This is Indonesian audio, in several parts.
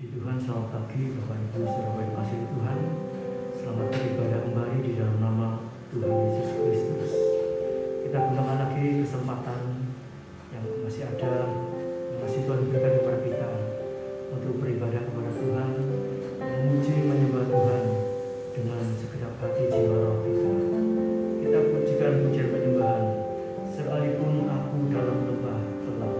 Puji Tuhan, selamat pagi Bapak Ibu saudara yang kasih Tuhan. Selamat beribadah kembali di dalam nama Tuhan Yesus Kristus. Kita gunakan lagi kesempatan yang masih ada, yang masih Tuhan berikan kepada kita untuk beribadah kepada Tuhan, memuji menyembah Tuhan dengan segenap hati jiwa roh kita. Kita pujikan pujian penyembahan sekalipun aku dalam lembah gelap.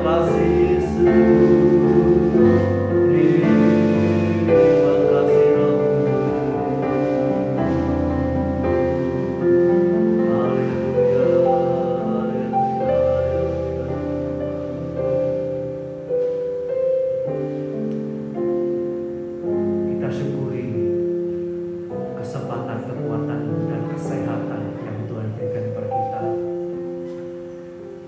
kasih Yesus, terima kasih Roh Kudus. Haleluya, kita syukuri kesempatan, kekuatan, dan kesehatan yang Tuhan berikan kepada kita.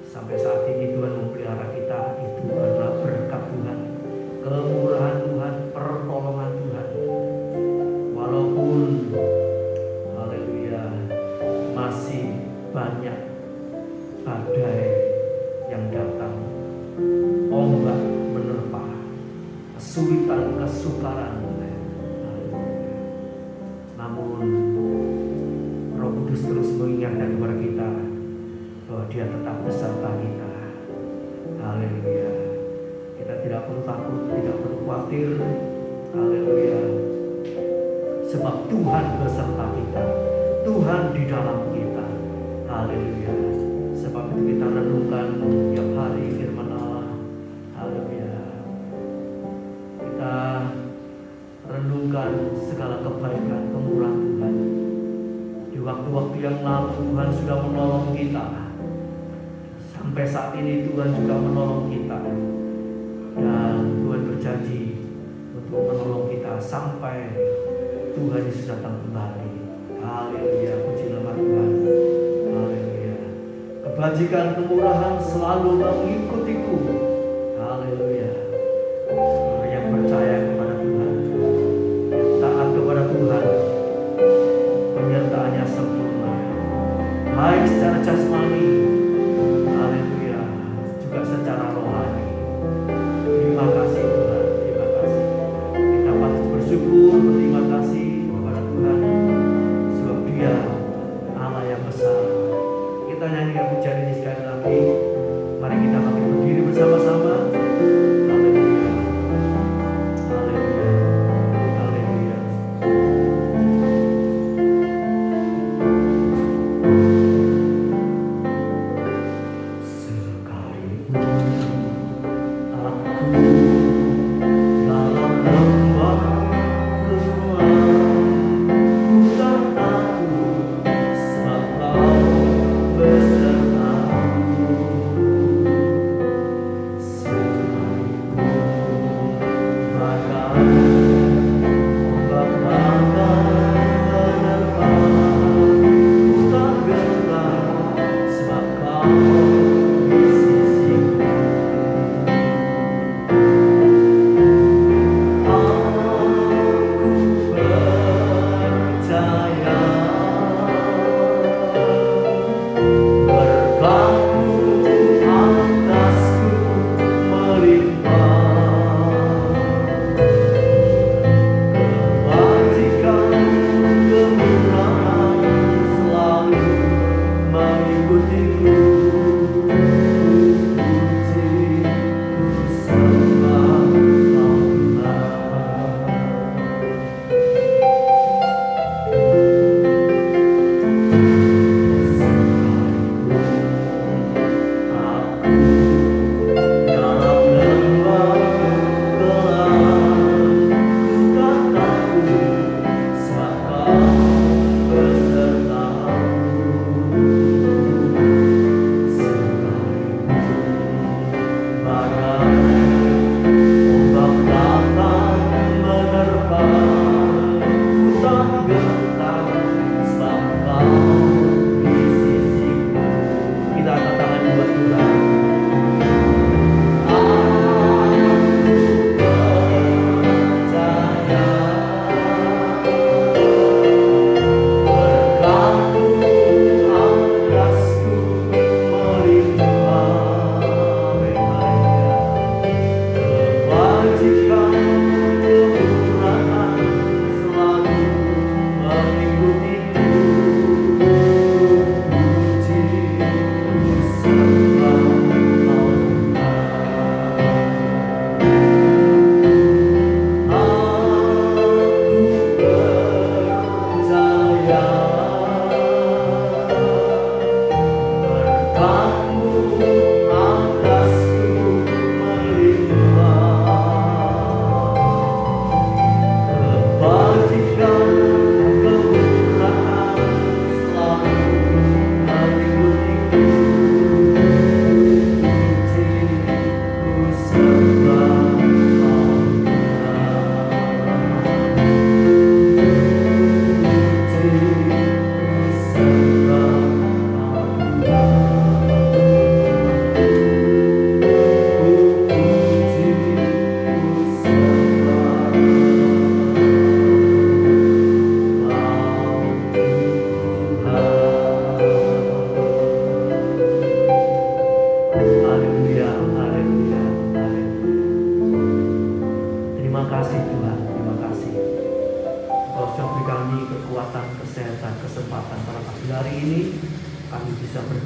Sampai saat ini Tuhan memelihara kita, itu karena berkat Tuhan, kemurahan Tuhan, pertolongan Tuhan. Walaupun haleluya masih banyak badai yang datang, ombak menerpa, kesulitan, kesukaran, namun Roh Kudus terus mengingatkan kepada kita bahwa Dia tetap beserta kita. Haleluya. Kita tidak perlu takut, tidak perlu khawatir. Haleluya. Sebab Tuhan beserta kita, Tuhan di dalam kita. Haleluya. Sebab itu kita renungkan tiap hari firman Allah. Haleluya. Kita renungkan segala kebaikan, kemurahan Tuhan. Di waktu-waktu yang lalu Tuhan sudah menolong kita. Sampai saat ini Tuhan juga menolong kita. Dan Tuhan berjanji untuk menolong kita sampai Tuhan Yesus datang kembali. Haleluya, puji nama Tuhan. Haleluya. Kebajikan, kemurahan selalu mengikutiku. Haleluya. Yang percaya kepada Tuhan, yang taat kepada Tuhan, penyertaannya sempurna, baik secara jasmani, haleluya, juga secara rohani. Terima kasih Tuhan, terima kasih. Kita patut bersyukur, berterima kasih kepada Tuhan, sebab Dia Allah yang besar. Kita nyanyikan pujian ini sekali lagi. Mari kita bangkit berdiri bersama-sama. Haleluya, haleluya, haleluya.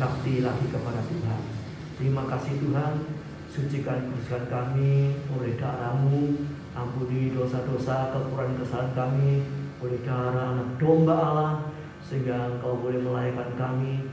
berbakti lagi kepada Tuhan. Terima kasih Tuhan, sucikan kuduskan kami oleh darah-Mu, ampuni dosa-dosa kekurangan kesalahan kami oleh darah anak domba Allah, sehingga Engkau boleh melayakkan kami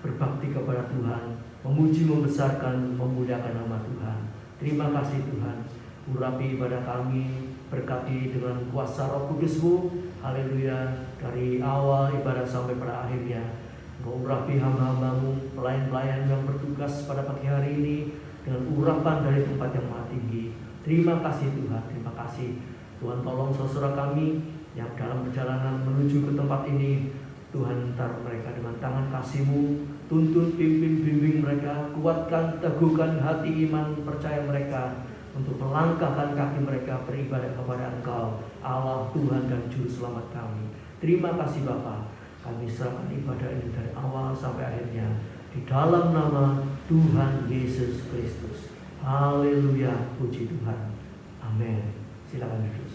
berbakti kepada Tuhan, memuji, membesarkan, memuliakan nama Tuhan. Terima kasih Tuhan, urapi ibadah kami, berkati dengan kuasa Roh Kudus-Mu, haleluya, dari awal ibadah sampai pada akhirnya. Engkau urapi hamba-hamba-Mu, pelayan-pelayan yang bertugas pada pagi hari ini dengan urapan dari tempat yang maha tinggi. Terima kasih Tuhan, terima kasih Tuhan. Tolong saudara kami yang dalam perjalanan menuju ke tempat ini, Tuhan taruh mereka dengan tangan kasih-Mu, tuntun, pimpin, bimbing mereka, kuatkan, teguhkan hati iman percaya mereka untuk melangkahkan kaki mereka beribadah kepada Engkau, Allah, Tuhan dan Juru Selamat kami. Terima kasih Bapa, kami serahkan ibadah ini dari awal sampai akhirnya di dalam nama Tuhan Yesus Kristus. Haleluya, puji Tuhan. Amin. Silakan duduk.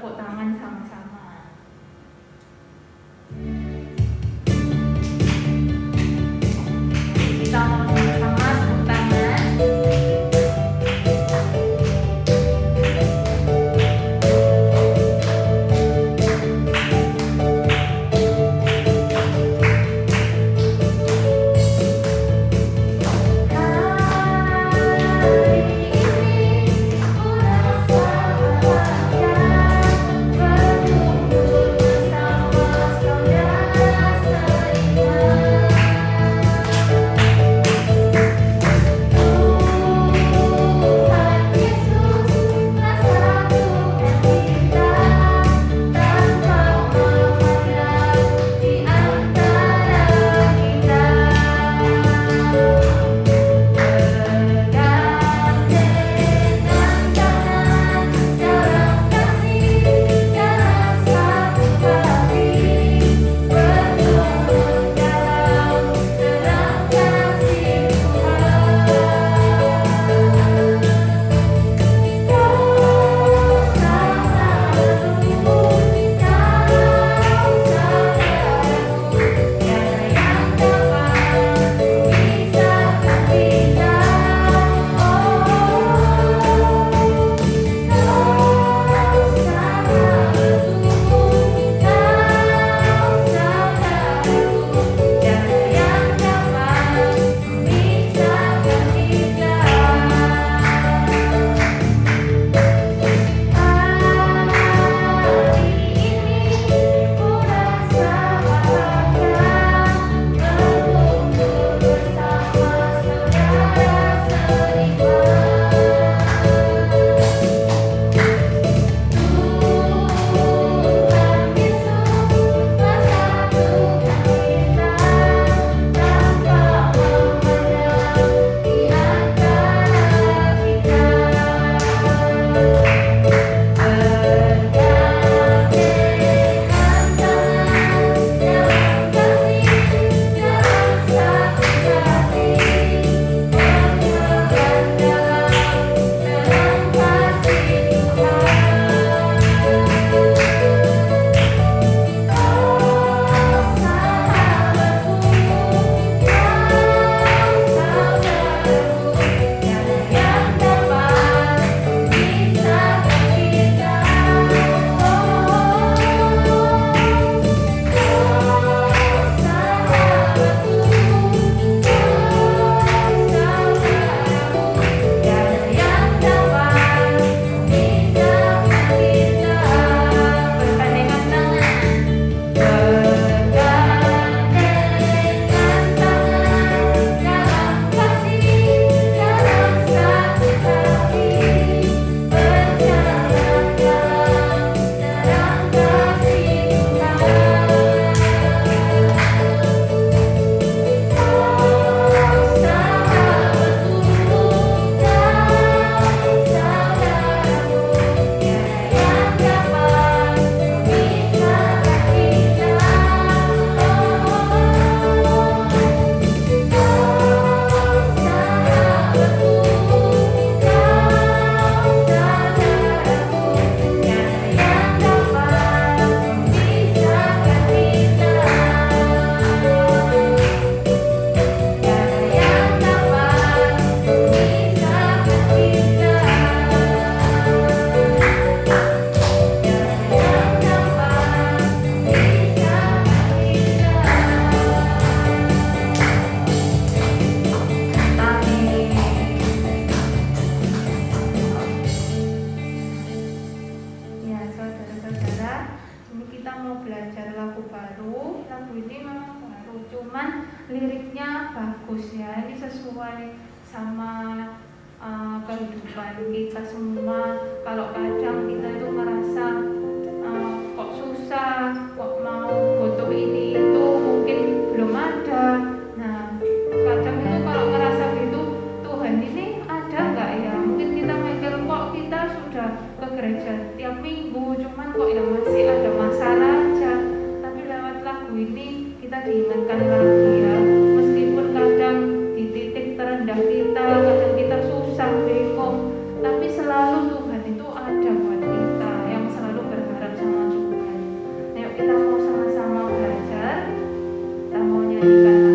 tepuk tangan sama-sama. Kita mau sama-sama tepuk tangan. liriknya bagus ya, ini sesuai sama kehidupan kita semua. Kalau kadang kita itu merasa kok susah, kok mau butuh ini itu mungkin belum ada. Nah kadang itu kalau ngerasa gitu, Tuhan ini ada nggak ya? Mungkin kita mikir kok kita sudah ke gereja tiap minggu, cuman kok ya masih ada masalah aja. Tapi lewat lagu ini kita diingatkan lagi ya, meskipun kadang di titik terendah kita, kadang kita susah, bingung, tapi selalu Tuhan itu ada buat kita, yang selalu berhati Di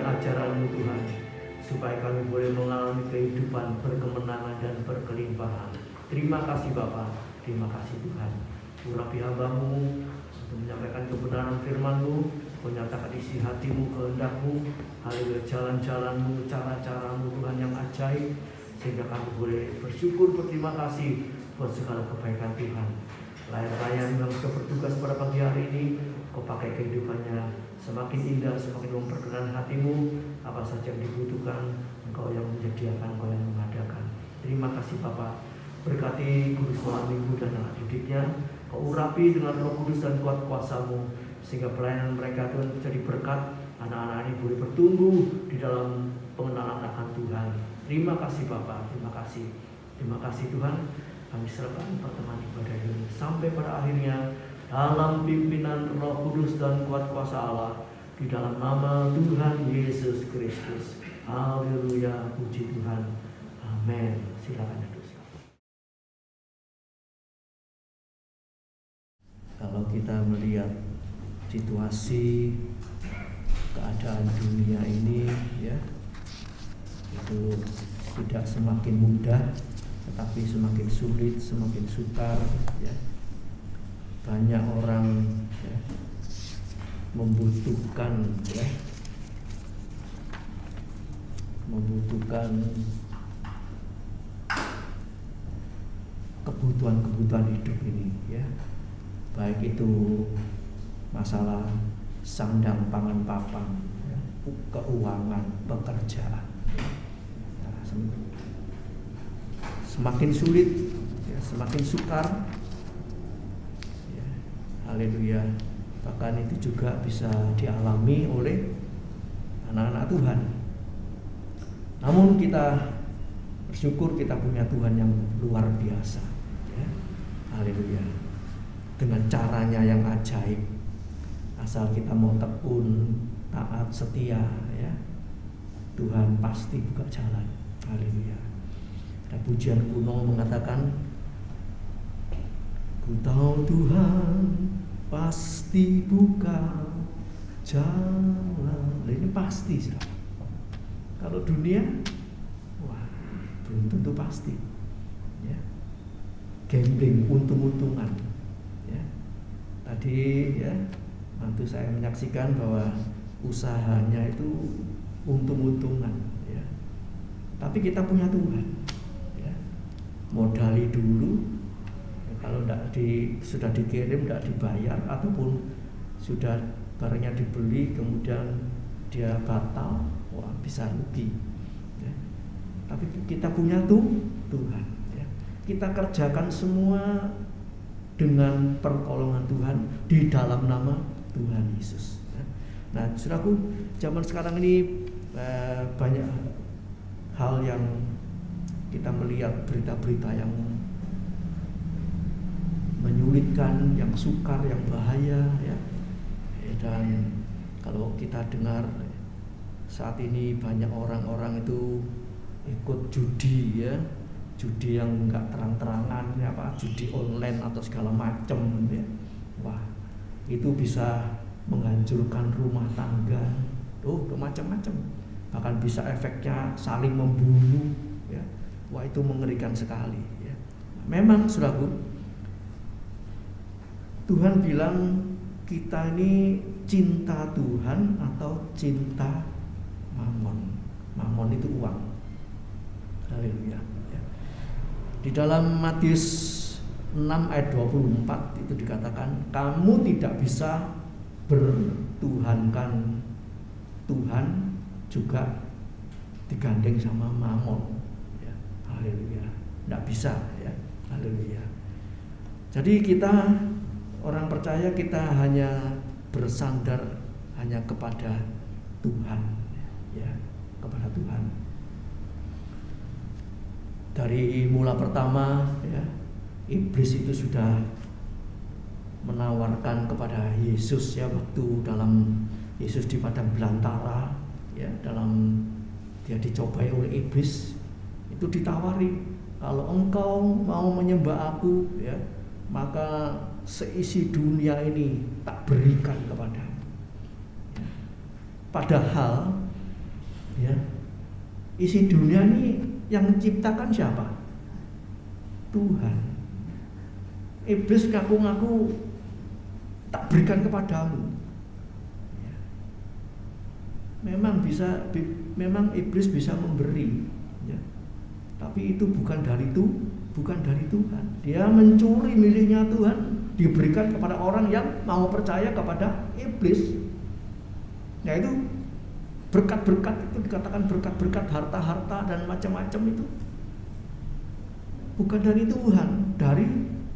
ajaran-ajaran-Mu Tuhan, supaya kami boleh mengalami kehidupan berkemenangan dan berkelimpahan. Terima kasih Bapa, terima kasih Tuhan. Urapi hamba-Mu untuk menyampaikan kebenaran firman-Mu, menyatakan isi hati-Mu, kehendak-Mu, haleluya, jalan-jalan-Mu, cara-caramu Tuhan yang ajaib, sehingga kami boleh bersyukur, berterima kasih buat segala kebaikan Tuhan. Layan-layan yang sudah bertugas pada pagi hari ini, Kau pakai kehidupannya semakin indah, semakin memperkenan hati-Mu. Apa saja yang dibutuhkan, Engkau yang menyediakan, Engkau yang mengadakan. Terima kasih Bapa. Berkati guru sekolah minggu dan anak didiknya. Kau urapi dengan Roh Kudus dan kuat kuasa-Mu, sehingga pelayanan mereka Tuhan menjadi berkat. Anak-anak ini boleh bertumbuh di dalam pengenalan akan Tuhan. Terima kasih Bapa, terima kasih. Terima kasih Tuhan. Kami serahkan pertemuan ibadah ini sampai pada akhirnya dalam pimpinan Roh Kudus dan kuat kuasa Allah, di dalam nama Tuhan Yesus Kristus. Haleluya, puji Tuhan. Amin. Silakan duduk. Kalau kita melihat situasi keadaan dunia ini, ya, itu tidak semakin mudah, tetapi semakin sulit, semakin sukar, ya. Banyak orang, ya, membutuhkan kebutuhan hidup ini, ya. Baik itu masalah sandang pangan papan, ya, keuangan, pekerjaan. Nah, semakin sulit, ya, semakin sukar, ya, haleluya. Bahkan itu juga bisa dialami oleh anak-anak Tuhan. Namun kita bersyukur kita punya Tuhan yang luar biasa, ya, haleluya. Dengan caranya yang ajaib, asal kita mau tekun, taat, setia, ya, Tuhan pasti buka jalan. Haleluya. Dan pujian kuno mengatakan, ku tahu Tuhan pasti buka jalan. Ini pasti, saudara. Kalau dunia, wah, belum tentu pasti, ya. Gambling, untung-untungan, ya. Tadi, ya, mantu saya menyaksikan bahwa usahanya itu untung-untungan, ya. Tapi kita punya Tuhan, ya. Modali dulu, ya, kalau sudah dikirim tidak dibayar, ataupun sudah barangnya dibeli kemudian dia batal, wah, bisa rugi, ya. Tapi kita punya Tuhan, ya. Kita kerjakan semua dengan pertolongan Tuhan di dalam nama Tuhan Yesus, ya. Nah, saudaraku, zaman sekarang ini banyak hal yang kita melihat, berita-berita yang menyulitkan, yang sukar, yang bahaya, ya. Dan kalau kita dengar saat ini banyak orang-orang itu ikut judi, ya, judi yang enggak terang-terangan, ya, judi online atau segala macam, ya. Wah, itu bisa menghancurkan rumah tangga, macam-macam. Bahkan bisa efeknya saling membunuh, ya. Wah, itu mengerikan sekali, ya. Memang, saudaraku, Tuhan bilang kita ini cinta Tuhan atau cinta mamon. Mamon itu uang. Haleluya, ya. Di dalam Matius 6 ayat 24 itu dikatakan, kamu tidak bisa bertuhankan Tuhan juga digandeng sama mamon, ya. Haleluya, tidak bisa, ya. Haleluya. Jadi kita orang percaya kita hanya bersandar hanya kepada Tuhan, ya, kepada Tuhan. Dari mula pertama, ya, iblis itu sudah menawarkan kepada Yesus, ya, waktu dalam Yesus di padang belantara, ya, dalam dia dicobai oleh iblis, itu ditawari, kalau engkau mau menyembah aku, ya, maka seisi dunia ini tak berikan kepadamu. Padahal Ya. Isi dunia ini yang menciptakan siapa? Tuhan. Iblis ngaku-ngaku tak berikan kepadamu. Ya. Memang iblis bisa memberi, ya. Tapi itu bukan dari Tuhan. Dia mencuri miliknya Tuhan, diberikan kepada orang yang mau percaya kepada iblis. Nah itu berkat-berkat itu dikatakan berkat-berkat harta-harta dan macam-macam itu bukan dari Tuhan, dari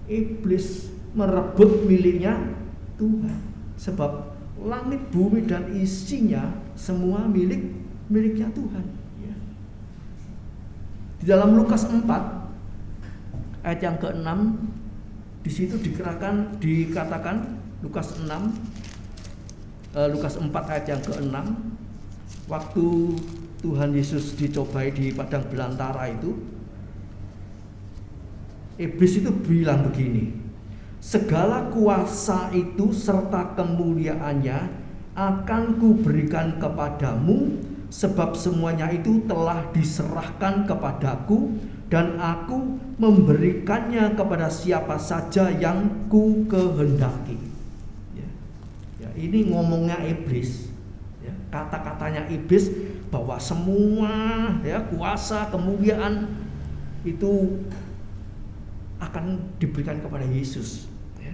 iblis merebut miliknya Tuhan. Sebab langit, bumi dan isinya semua miliknya Tuhan. Ya. Di dalam Lukas 4 ayat yang ke-6 di situ dikatakan Lukas 4 ayat yang ke-6, waktu Tuhan Yesus dicobai di padang belantara itu, iblis itu bilang begini, segala kuasa itu serta kemuliaannya akan kuberikan kepadamu, sebab semuanya itu telah diserahkan kepadaku, dan aku memberikannya kepada siapa saja yang ku kehendaki. Ya, ini ngomongnya iblis. Ya, kata-katanya iblis bahwa semua ya kuasa kemuliaan itu akan diberikan kepada Yesus. Ya.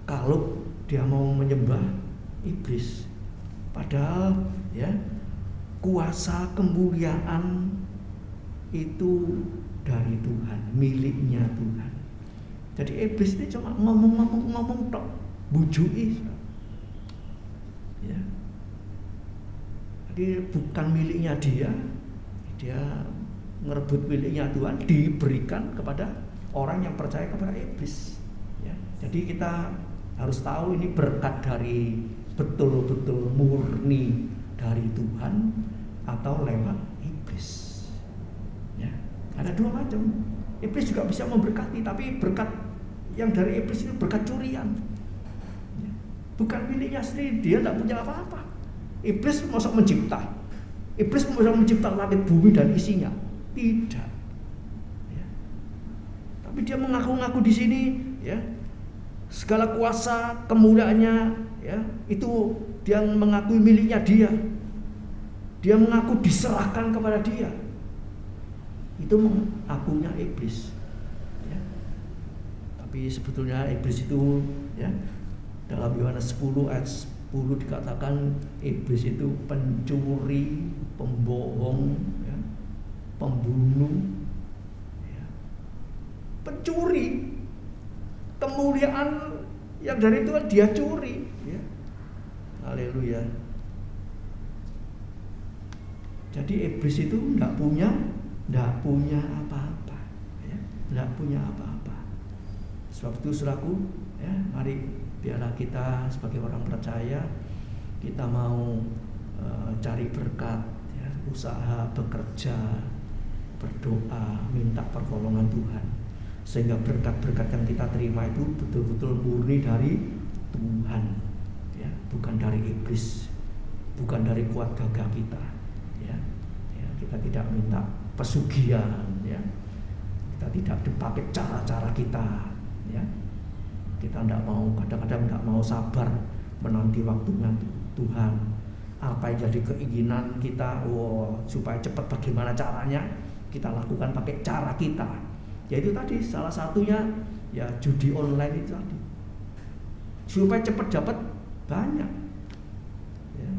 Kalau dia mau menyembah iblis, padahal ya kuasa kemuliaan itu dari Tuhan, miliknya Tuhan. Jadi iblis ini cuma ngomong tok, bujui. Ya. Jadi bukan miliknya dia ngerebut miliknya Tuhan, diberikan kepada orang yang percaya kepada iblis. Ya. Jadi kita harus tahu ini berkat dari betul-betul murni dari Tuhan atau lewat iblis. Ya. Ada dua macam. Iblis juga bisa memberkati, tapi berkat yang dari iblis itu berkat curian. Ya. Bukan miliknya sendiri, dia tidak punya apa-apa. Iblis masuk mencipta. Iblis masuk mencipta langit, bumi dan isinya. Tidak. Ya. Tapi dia mengaku-ngaku di sini, ya, segala kuasa kemuliaannya, ya, itu dia mengakui miliknya dia. Dia mengaku diserahkan kepada dia. Itu mengakunya iblis. Ya. Tapi sebetulnya iblis itu, ya, dalam Yohanes 10 ayat 10 dikatakan iblis itu pencuri, pembohong, ya, pembunuh, ya. Pencuri kemuliaan yang dari Tuhan dia curi, ya. Haleluya. Jadi iblis itu tidak punya apa-apa, ya. Tidak punya apa-apa. Sebab itu saudaraku, ya, mari biarlah kita sebagai orang percaya kita mau cari berkat, ya, usaha, bekerja, berdoa, minta pertolongan Tuhan, sehingga berkat-berkat yang kita terima itu betul-betul murni dari Tuhan, ya, bukan dari iblis, bukan dari kuat gagah kita, ya. Ya, kita tidak minta pesugihan, ya, kita tidak dipakai cara-cara kita, ya. Kita tidak mau, kadang-kadang tidak mau sabar menanti waktunya Tuhan. Apa yang jadi keinginan kita, supaya cepat bagaimana caranya, kita lakukan pakai cara kita. Yaitu tadi salah satunya ya judi online itu tadi. Supaya cepat dapat banyak. Ya.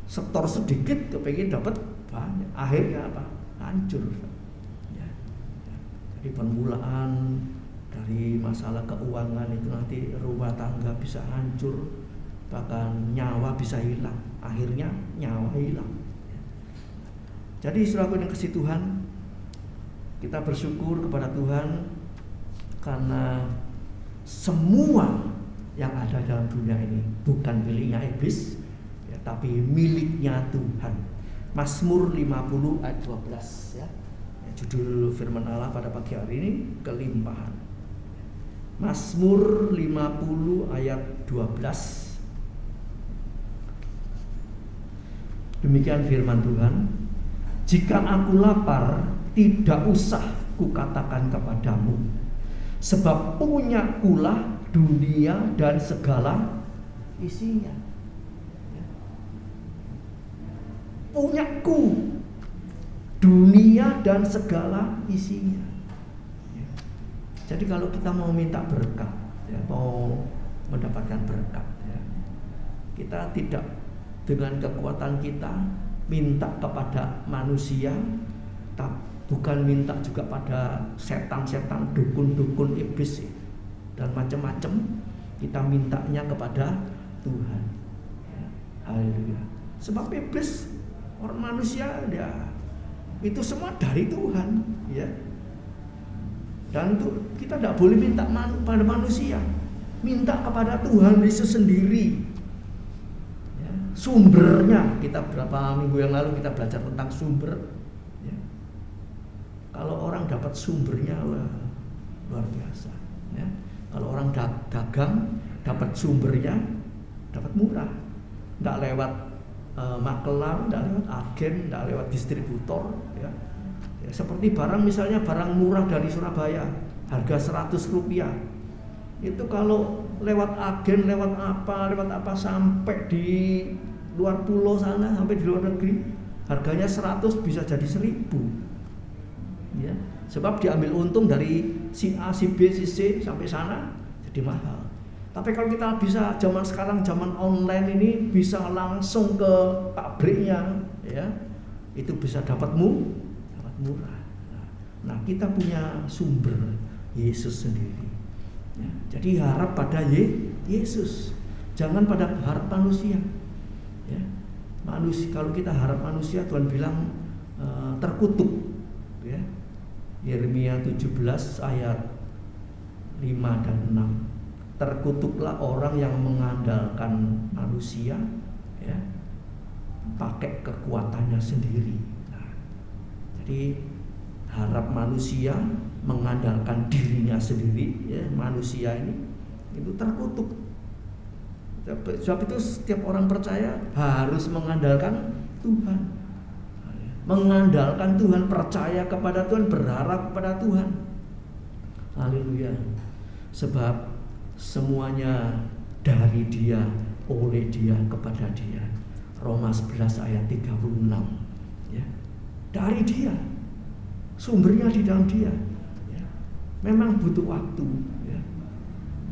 Setor sedikit kepengin dapat banyak. Akhirnya apa? Hancur. Ya. Jadi permulaan dari masalah keuangan itu nanti rumah tangga bisa hancur, bahkan nyawa bisa hilang. Akhirnya nyawa hilang. Jadi saudara yang kasih Tuhan, kita bersyukur kepada Tuhan karena semua yang ada dalam dunia ini bukan miliknya iblis, ya, tapi miliknya Tuhan. Mazmur 50 ayat 12, ya. Judul firman Allah pada pagi hari ini kelimpahan. Mazmur 50 ayat 12. Demikian firman Tuhan. Jika aku lapar, tidak usah kukatakan kepadamu, sebab punyakulah dunia dan segala isinya. Punyaku dunia dan segala isinya. Jadi kalau kita mau minta berkat, ya, mau mendapatkan berkat, ya, kita tidak dengan kekuatan kita minta kepada manusia, bukan minta juga pada setan-setan, dukun-dukun, iblis dan macam-macam. Kita mintanya kepada Tuhan. Ya, haleluya. Sebab iblis, orang manusia, ya, itu semua dari Tuhan, ya. Dan itu kita tidak boleh minta pada manusia, minta kepada Tuhan Yesus sendiri. Ya, sumbernya, kita berapa minggu yang lalu kita belajar tentang sumber. Ya. Kalau orang dapat sumbernya, wah, luar biasa. Ya. Kalau orang dagang dapat sumbernya, dapat murah, tidak lewat makelar, tidak lewat agen, tidak lewat distributor. Ya. Ya, seperti barang, misalnya barang murah dari Surabaya, harga 100 rupiah, itu kalau lewat agen, lewat apa sampai di luar pulau sana, sampai di luar negeri, harganya 100 bisa jadi 1000. Ya, sebab diambil untung dari si A, si B, si C sampai sana, jadi mahal. Tapi kalau kita bisa zaman sekarang, zaman online ini, bisa langsung ke pabriknya, ya, itu bisa dapat murah. Nah, kita punya sumber Yesus sendiri. Ya, jadi harap pada Yesus, jangan pada harap manusia. Ya, manusia, kalau kita harap manusia, Tuhan bilang terkutuk. Ya, Yeremia 17 ayat 5 dan 6. Terkutuklah orang yang mengandalkan manusia, ya, pakai kekuatannya sendiri. Jadi harap manusia, mengandalkan dirinya sendiri, ya, manusia ini itu terkutuk. Sebab itu setiap orang percaya harus mengandalkan Tuhan, mengandalkan Tuhan, percaya kepada Tuhan, berharap kepada Tuhan. Haleluya. Sebab semuanya dari Dia, oleh Dia, kepada Dia. Roma 11 ayat 36. Ya. Dari Dia, sumbernya di dalam Dia. Ya. Memang butuh waktu, ya.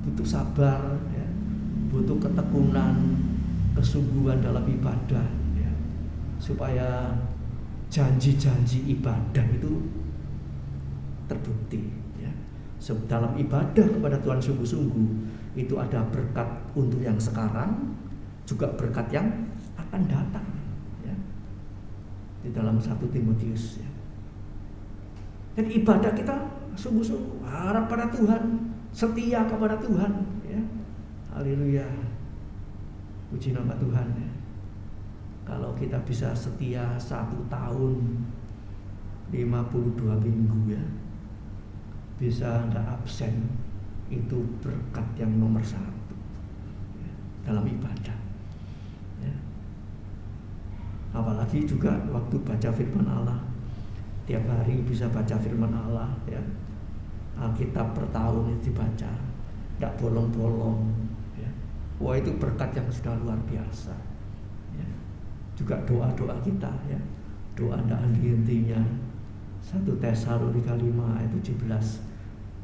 Butuh sabar, ya. Butuh ketekunan, kesungguhan dalam ibadah, ya. Supaya janji-janji ibadah itu terbukti, ya. Dalam ibadah kepada Tuhan sungguh-sungguh, itu ada berkat untuk yang sekarang, juga berkat yang akan datang. Di dalam 1 Timotius, ya. Dan ibadah kita sungguh-sungguh harap pada Tuhan, setia kepada Tuhan, ya. Haleluya. Puji nama Tuhan, ya. Kalau kita bisa setia 1 tahun 52 minggu, ya, bisa tidak absen, itu berkat yang nomor 1, ya, dalam ibadah. Apalagi juga waktu baca firman Allah, tiap hari bisa baca firman Allah, ya. Alkitab per tahun itu dibaca, tidak bolong-bolong, ya. Wah, itu berkat yang sudah luar biasa, ya. Juga doa-doa kita, ya, doa tidak henti-hentinya. 1 Tesalonika 5 ayat 17,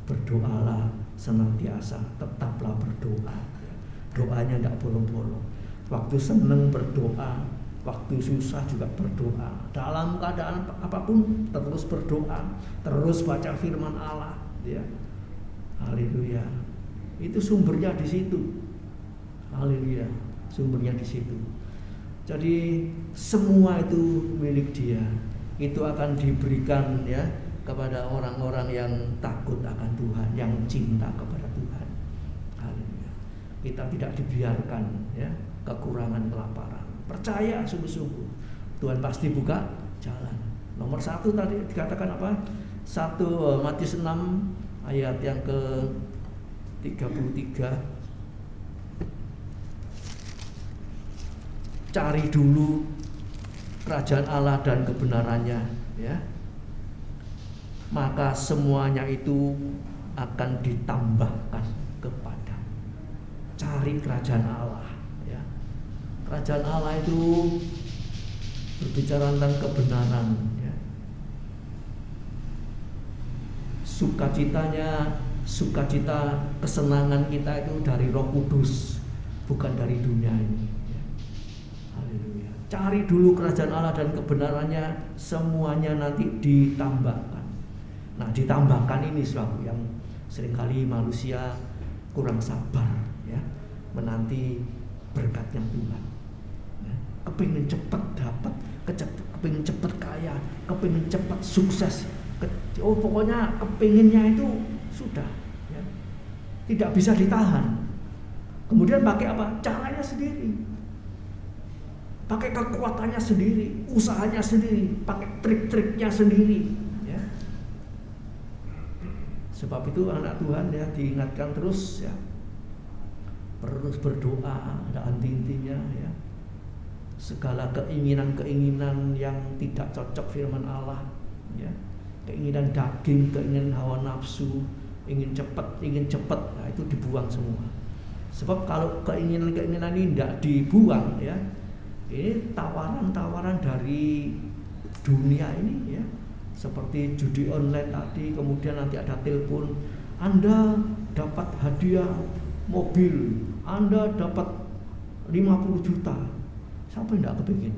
berdoalah senantiasa, tetaplah berdoa, ya. Doanya tidak bolong-bolong. Waktu senang berdoa, waktu susah juga berdoa. Dalam keadaan apapun terus berdoa, terus baca firman Allah, ya. Haleluya. Itu sumbernya di situ. Haleluya. Sumbernya di situ. Jadi semua itu milik Dia. Itu akan diberikan, ya, kepada orang-orang yang takut akan Tuhan, yang cinta kepada Tuhan. Haleluya. Kita tidak dibiarkan, ya, kekurangan, kelaparan. Percaya sungguh-sungguh, Tuhan pasti buka jalan. Nomor 1 tadi dikatakan apa? 1 Matius 6 ayat yang ke 33. Cari dulu kerajaan Allah dan kebenarannya, ya, maka semuanya itu akan ditambahkan kepada. Cari kerajaan Allah, ya. Kerajaan Allah itu berbicara tentang kebenaran, ya. Sukacita, kesenangan kita itu dari Roh Kudus, bukan dari dunia ini, ya. Haleluya. Cari dulu kerajaan Allah dan kebenarannya, semuanya nanti ditambahkan. Nah, ditambahkan ini suatu yang seringkali manusia kurang sabar, ya, menanti berkatnya Tuhan. Ya, kepingin cepat dapat, kepingin cepat kaya, kepingin cepat sukses. Pokoknya kepinginnya itu sudah, ya, tidak bisa ditahan. Kemudian pakai apa? Caranya sendiri, pakai kekuatannya sendiri, usahanya sendiri, pakai trik-triknya sendiri, ya. Sebab itu anak Tuhan, ya, diingatkan terus, ya, terus berdoa, ada henti-hentinya, ya. Segala keinginan-keinginan yang tidak cocok firman Allah, ya, keinginan daging, keinginan hawa nafsu, ingin cepat, nah itu dibuang semua. Sebab kalau keinginan-keinginan ini tidak dibuang, ya, ini tawaran-tawaran dari dunia ini, ya, seperti judi online tadi, kemudian nanti ada telepon, Anda dapat hadiah mobil, Anda dapat 50 juta. Siapa yang tidak kepingin?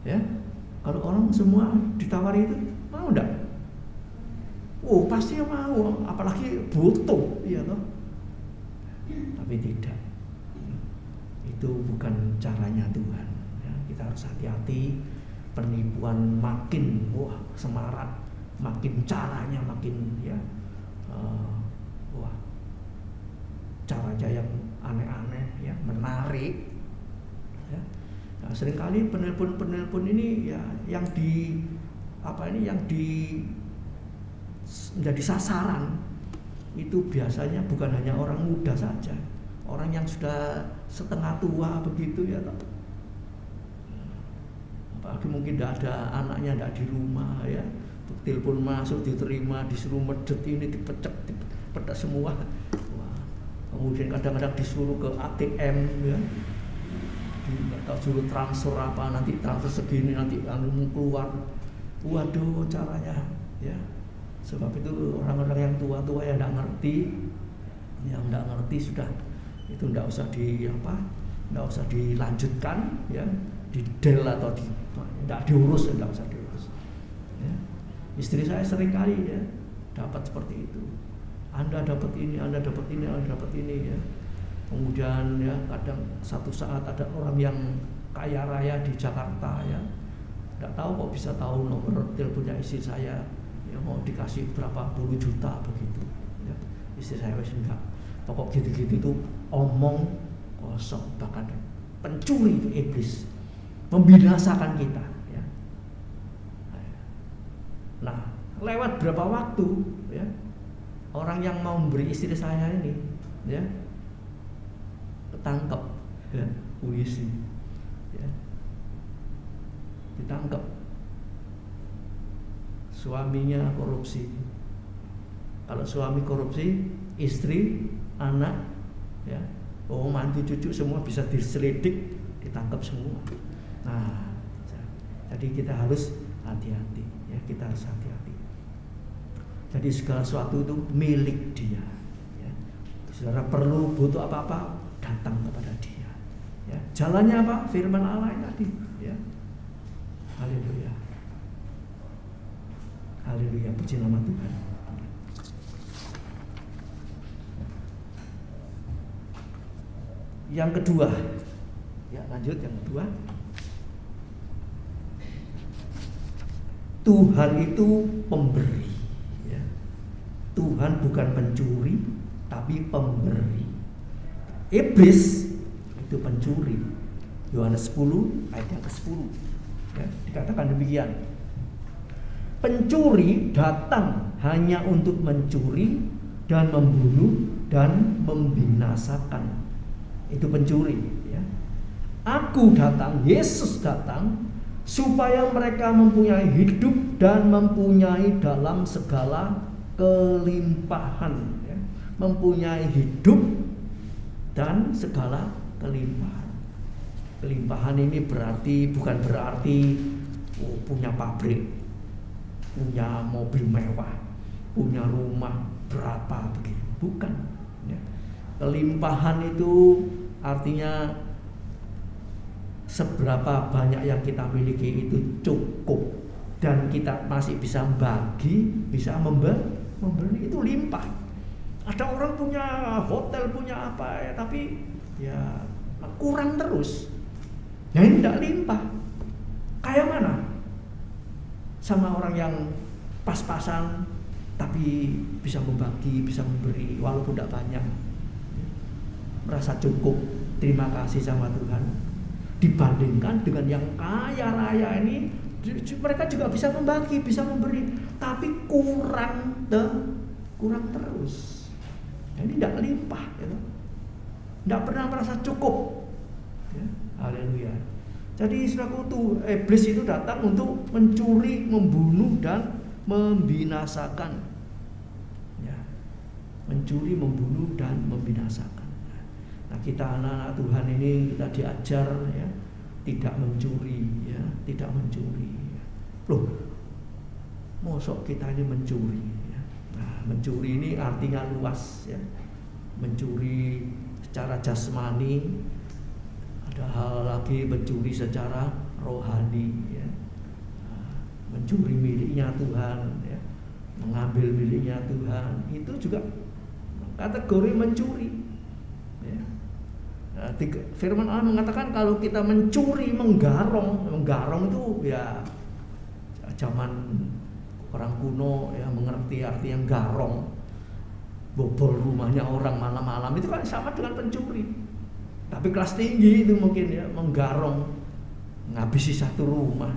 Ya, kalau orang semua ditawari itu, mau enggak? Oh, pasti mau, apalagi butuh, iya toh. Tapi tidak, itu bukan caranya Tuhan, ya. Kita harus hati-hati. Penipuan makin semarak, makin caranya makin, ya, caranya yang aneh-aneh, ya, menarik, ya. Nah, seringkali penelpon ini, ya, yang menjadi sasaran itu biasanya bukan hanya orang muda saja, orang yang sudah setengah tua begitu, ya, apalagi mungkin tidak ada anaknya, tidak di rumah, ya, telepon masuk diterima, disuruh medit ini, dipecek semua. Wah. Kemudian kadang-kadang disuruh ke ATM, ya, nggak tahu suruh transfer apa, nanti transfer segini, nanti keluar. Waduh, caranya, ya. Sebab itu orang-orang yang tua-tua yang tidak ngerti sudah, itu tidak usah dilanjutkan, ya, di del atau tidak diurus, tidak usah diurus, ya. Istri saya sering kali, ya, dapat seperti itu. Anda dapat ini, Anda dapat ini, Anda dapat ini, ya. Kemudian, ya, kadang satu saat ada orang yang kaya raya di Jakarta, ya, tidak tahu kok bisa tahu nomor teleponnya istri saya, ya, mau dikasih berapa puluh juta begitu, ya. Istri saya enggak, pokok gitu-gitu itu omong kosong, bahkan pencuri itu iblis, membinasakan kita, ya. Nah, lewat berapa waktu, ya, orang yang mau memberi istri saya ini, ya, ketangkep, ya, polisi, ya, ditangkap, suaminya korupsi. Kalau suami korupsi, istri, anak, ya, mantu, cucu semua bisa diselidik, ditangkap semua. Nah, jadi kita harus hati-hati, ya, kita harus hati-hati. Jadi segala sesuatu itu milik Dia, ya. Saudara perlu butuh apa-apa, datang kepada Dia, ya. Jalannya apa? Firman Allah tadi, ya. Haleluya. Haleluya, puji nama Tuhan. Yang kedua, ya, lanjut yang kedua. Tuhan itu pemberi, ya. Tuhan bukan pencuri, tapi pemberi. Iblis itu pencuri. Yohanes 10 ayat yang ke-10, ya, dikatakan demikian. Pencuri datang hanya untuk mencuri dan membunuh dan membinasakan. Itu pencuri, ya. Aku datang, Yesus datang, supaya mereka mempunyai hidup dan mempunyai dalam segala kelimpahan, ya. Mempunyai hidup dan segala kelimpahan. Kelimpahan ini bukan berarti punya pabrik, punya mobil mewah, punya rumah berapa begitu, bukan, ya. Kelimpahan itu artinya seberapa banyak yang kita miliki itu cukup dan kita masih bisa bagi, bisa memberi, itu limpah. Ada orang punya hotel, punya apa ya, tapi ya kurang terus. Ya ini tidak limpah. Kayak mana? Sama orang yang pas-pasan tapi bisa membagi, bisa memberi walaupun tidak banyak. Merasa cukup, terima kasih sama Tuhan. Dibandingkan dengan yang kaya raya ini, mereka juga bisa membagi, bisa memberi, tapi kurang terus. Ini tidak limpah, ya. Tidak pernah merasa cukup. Ya. Haleluya. Jadi saudaraku, iblis itu datang untuk mencuri, membunuh dan membinasakan. Ya. Mencuri, membunuh dan membinasakan. Nah, kita anak-anak Tuhan ini kita diajar, ya, tidak mencuri, ya, tidak mencuri. Loh, mosok kita ini mencuri, ya. Nah, mencuri ini artinya luas, ya. Mencuri secara jasmani, ada hal lagi mencuri secara rohani, ya. Nah, mencuri miliknya Tuhan, ya. Mengambil miliknya Tuhan, itu juga kategori mencuri, ya. Nah, firman Allah mengatakan kalau kita mencuri, menggarong itu ya zaman orang kuno ya mengerti arti yang garong, bobol rumahnya orang malam-malam, itu kan sama dengan pencuri. Tapi kelas tinggi itu mungkin ya menggarong, ngabisi satu rumah.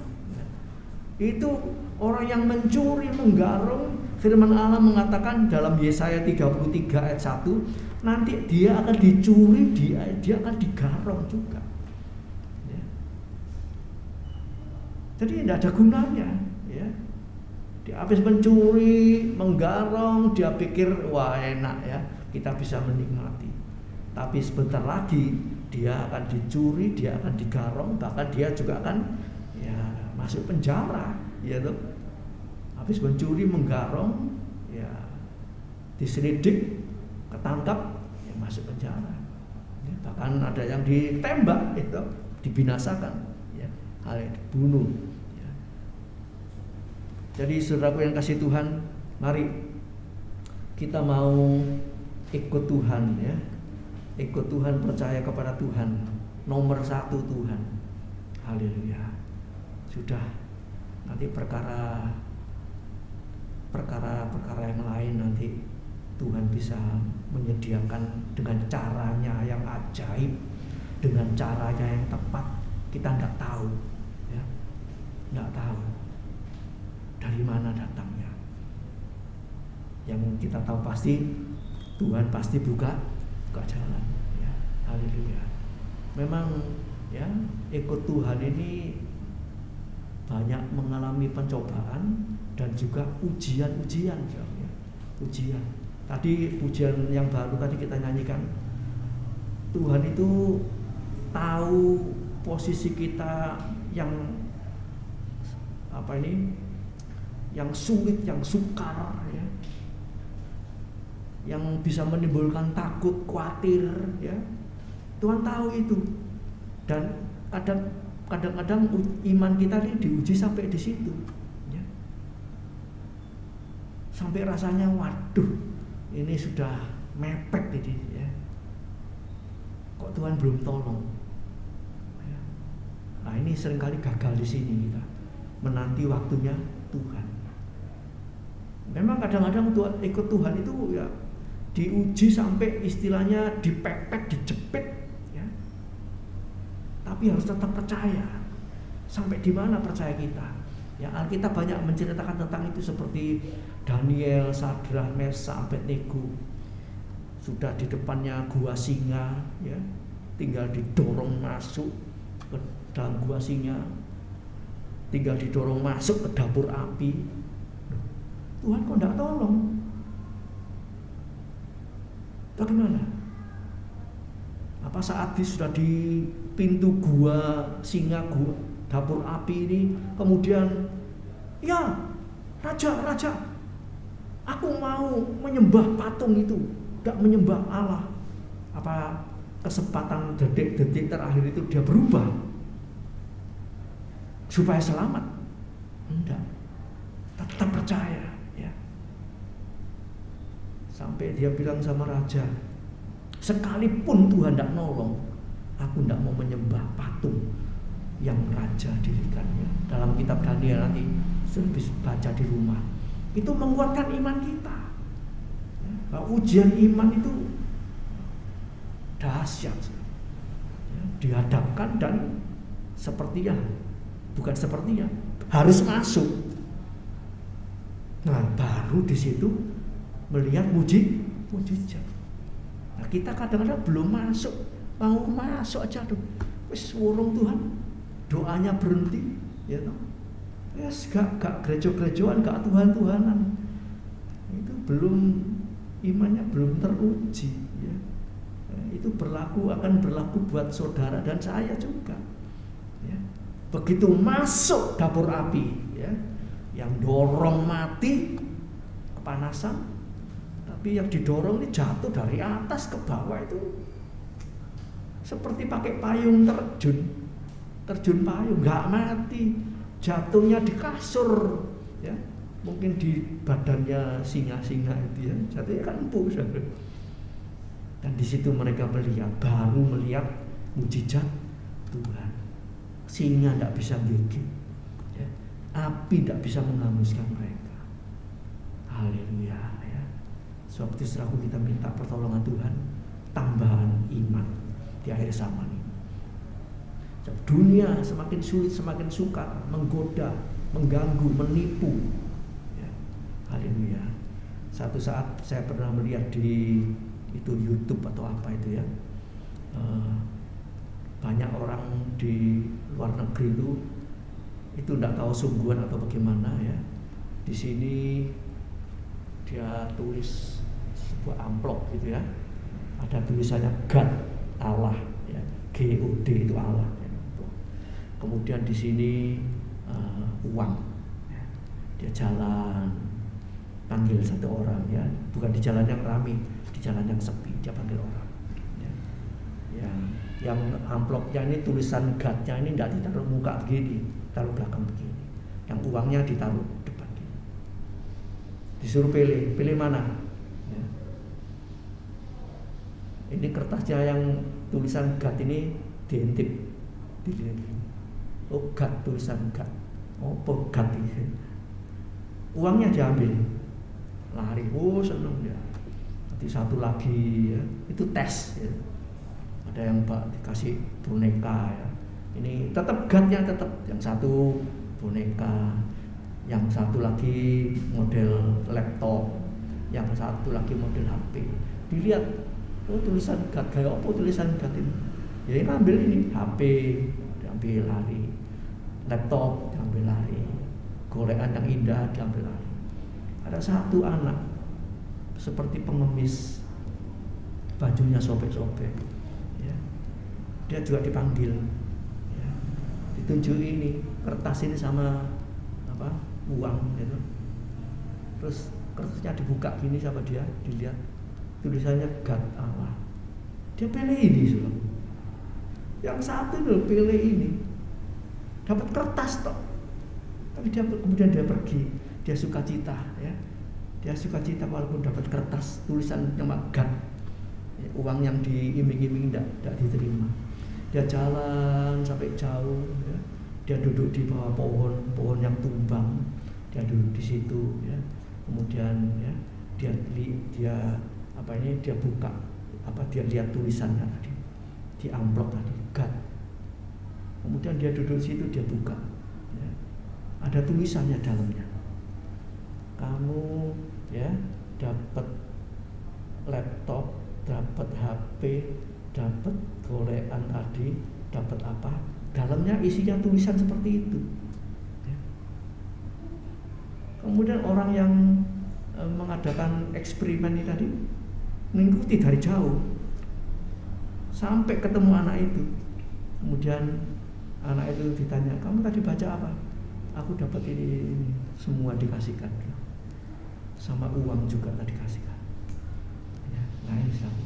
Itu orang yang mencuri, menggarong. Firman Allah mengatakan dalam Yesaya 33 ayat 1, nanti dia akan dicuri, dia akan digarong juga. Ya. Jadi tidak ada gunanya, ya. Dia habis mencuri, menggarong, dia pikir wah enak ya, kita bisa menikmati. Tapi sebentar lagi dia akan dicuri, dia akan digarong, bahkan dia juga akan ya masuk penjara, ya tuh. Habis mencuri, menggarong, ya diselidik, ketangkap, ya masuk penjara. Ya, bahkan ada yang ditembak, itu dibinasakan, ya, hal yang dibunuh. Ya. Jadi saudaraku yang kasih Tuhan, mari kita mau ikut Tuhan, ya, ikut Tuhan, percaya kepada Tuhan, nomor satu Tuhan. Haleluya. Sudah, nanti perkara yang lain nanti Tuhan bisa menyediakan dengan caranya yang ajaib, dengan caranya yang tepat. Kita tidak tahu, ya, tidak tahu dari mana datangnya. Yang kita tahu pasti Tuhan pasti buka jalan, ya. Haleluya. Memang ya ikut Tuhan ini banyak mengalami pencobaan dan juga ujian-ujian, ya. Ujian. Tadi pujian yang baru tadi kita nyanyikan, Tuhan itu tahu posisi kita yang apa ini, yang sulit, yang sukar, ya, yang bisa menimbulkan takut, khawatir, ya. Tuhan tahu itu, dan kadang-kadang iman kita ini diuji sampai di situ, ya. Sampai rasanya waduh, ini sudah mepet ini, ya. Kok Tuhan belum tolong? Ya. Nah ini seringkali gagal di sini kita, menanti waktunya Tuhan. Memang kadang-kadang ikut Tuhan itu ya diuji sampai istilahnya dipepet, dijepit, ya. Tapi harus tetap percaya. Sampai di mana percaya kita? Ya, Alkitab banyak menceritakan tentang itu, seperti Daniel, Sadrah, Mesak, Abednego sudah di depannya gua singa, ya, tinggal didorong masuk, ke dalam gua singa, tinggal didorong masuk ke dapur api. Tuhan kok enggak tolong? Bagaimana? Apa saat sudah di pintu gua singa, gua dapur api ini, kemudian ya raja, aku mau menyembah patung itu, tidak menyembah Allah. Apa kesempatan detik-detik terakhir itu dia berubah supaya selamat? Enggak, tetap percaya ya. Sampai dia bilang sama raja, sekalipun Tuhan tidak nolong, aku tidak mau menyembah patung yang raja dirikannya. Dalam kitab Daniel nanti sudah bisa baca di rumah. Itu menguatkan iman kita. Bahwa ujian iman itu dahsyat. Dihadapkan dan sepertinya, bukan sepertinya, harus masuk. Nah, baru di situ melihat mujizat. Nah, kita kadang-kadang belum masuk, mau masuk aja tuh, wis wurung Tuhan, doanya berhenti, ya toh. Yes, gak gereja-gerejaan, gak Tuhan-Tuhanan. Itu belum, imannya belum teruji ya. Itu akan berlaku buat saudara dan saya juga ya. Begitu masuk dapur api ya, yang dorong mati kepanasan, tapi yang didorong ini jatuh dari atas ke bawah, itu seperti pakai payung terjun payung, gak mati. Jatuhnya di kasur ya, mungkin di badannya singa-singa itu ya, jatuhnya kan empuk. Dan di situ mereka baru melihat mujizat Tuhan. Singa tidak bisa gigit ya. Api tidak bisa menghanguskan mereka. Haleluya ya. Sebab itu setelah kita minta pertolongan Tuhan, tambahan iman di akhir zaman ini. Dunia semakin sulit, semakin sukar, menggoda, mengganggu, menipu ya. Haleluya. Satu saat saya pernah melihat di YouTube atau apa itu ya, banyak orang di luar negeri itu tidak tahu sungguhan atau bagaimana ya. Di sini dia tulis sebuah amplop gitu ya, ada tulisannya God, Allah ya, God itu Allah. Kemudian di sini uang, ya. Dia jalan, panggil satu orang ya, bukan di jalan yang ramai, di jalan yang sepi, dia panggil orang. Ya. Yang amplopnya ini tulisan God-nya ini tidak ditaruh muka begini, taruh belakang begini. Yang uangnya ditaruh depan begini. Disuruh pilih mana? Ya. Ini kertasnya yang tulisan God ini diintip, dilihat. Oh God, tulisan God. Oh God ini. Uangnya diambil, lari. Oh seneng dia. Nanti satu lagi ya, itu tes ya. Ada yang dikasih boneka ya. Ini tetap God-nya tetap. Yang satu boneka, yang satu lagi model laptop, yang satu lagi model HP. Dilihat, oh tulisan God, kayak apa tulisan God ini? Ya ini ambil ini HP, diambil lari. Laptop diambil lari, golekan yang indah diambil lari. Ada satu anak seperti pengemis, bajunya sobek-sobek ya. Dia juga dipanggil ya. Ditunjuk ini kertas ini sama uang gitu. Terus kertasnya dibuka gini sama dia, dilihat tulisannya God, Allah. Dia pilih ini sudah. Yang satu loh pilih ini, dapat kertas toh, tapi kemudian dia pergi, dia sukacita ya, dia sukacita walaupun dapat kertas tulisan nama God ya, uang yang diiming-iming tidak diterima. Dia jalan sampai jauh ya, dia duduk di bawah pohon yang tumbang, dia duduk di situ ya, kemudian ya dia buka dia lihat tulisannya tadi di amplop tadi God. Kemudian dia duduk di situ, dia buka ya. Ada tulisannya dalamnya, kamu ya dapat laptop, dapat HP, dapat golekan tadi, dapat apa? dalamnya isinya tulisan seperti itu. Kemudian orang yang mengadakan eksperimen ini tadi mengikuti dari jauh sampai ketemu anak itu. Kemudian anak itu ditanya, kamu tadi baca apa? Aku dapat ini. Semua dikasihkan, sama uang juga tadi kasihkan. Ya, nah ini sama.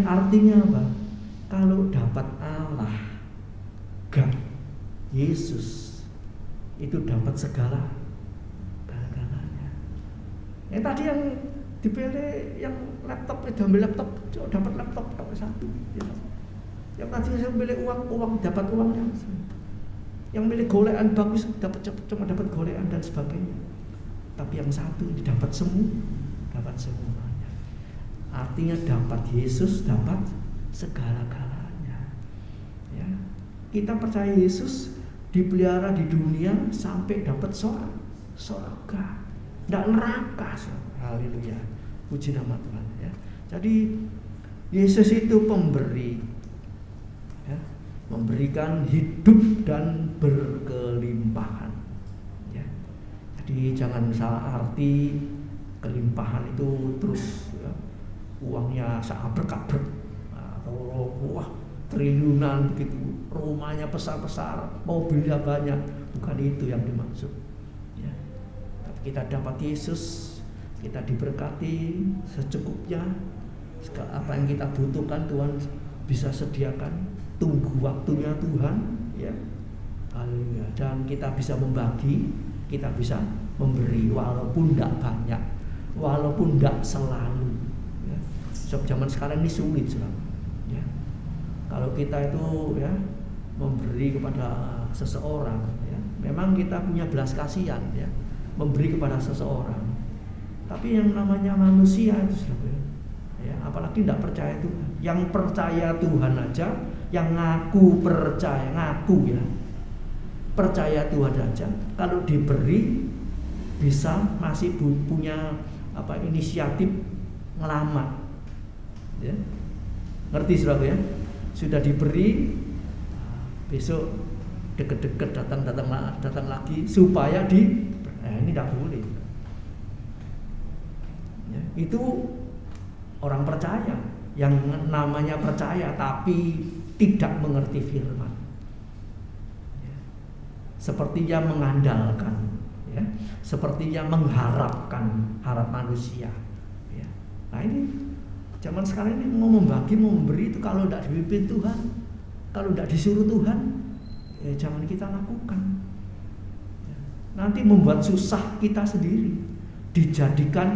Artinya apa? Kalau dapat Allah, God, Yesus, itu dapat segala galanya. Yang tadi yang dipilih yang laptop, ambil laptop, dapat laptop dapat satu. Ya. Yang tadi saya pilih uang dapat uangnya. Yang milih golekan bagus cuma dapat golekan dan sebagainya. Tapi yang satu ini dapat semuanya. Artinya dapat Yesus, dapat segala-galanya. Ya. Kita percaya Yesus dipelihara di dunia sampai dapat surga, tidak neraka. Haleluya, puji nama Tuhan. Ya. Jadi Yesus itu pemberi, ya, memberikan hidup dan berkelimpahan. Ya. Jadi jangan salah arti kelimpahan itu terus ya, uangnya seabrek-abrek atau wah triliunan begitu, rumahnya besar-besar, mobilnya banyak. Bukan itu yang dimaksud. Ya. Tapi kita dapat Yesus, kita diberkati secukupnya. Apa yang kita butuhkan Tuhan bisa sediakan. Tunggu waktunya Tuhan, ya. Haleluya. Dan kita bisa membagi, kita bisa memberi walaupun tidak banyak, walaupun tidak selalu. Ya. Sebab zaman sekarang ini sulit, ya. Kalau kita itu ya memberi kepada seseorang, ya, memang kita punya belas kasihan, ya, memberi kepada seseorang. Tapi yang namanya manusia itu, ya, apalagi tidak percaya Tuhan. Yang percaya Tuhan aja, yang ngaku ya, percaya Tuhan aja, kalau diberi bisa masih punya inisiatif ngelamar, ya. Ngerti saudara ya? Sudah diberi, besok deket-deket datang lagi supaya ini tidak boleh. Ya, itu orang percaya, yang namanya percaya tapi tidak mengerti firman. Ya. Sepertinya mengandalkan, ya, sepertinya mengharapkan harap manusia. Ya. Nah ini zaman sekarang ini mau membagi, mau memberi itu kalau tidak dipimpin Tuhan, kalau tidak disuruh Tuhan, ya jangan kita lakukan. Ya. Nanti membuat susah kita sendiri, dijadikan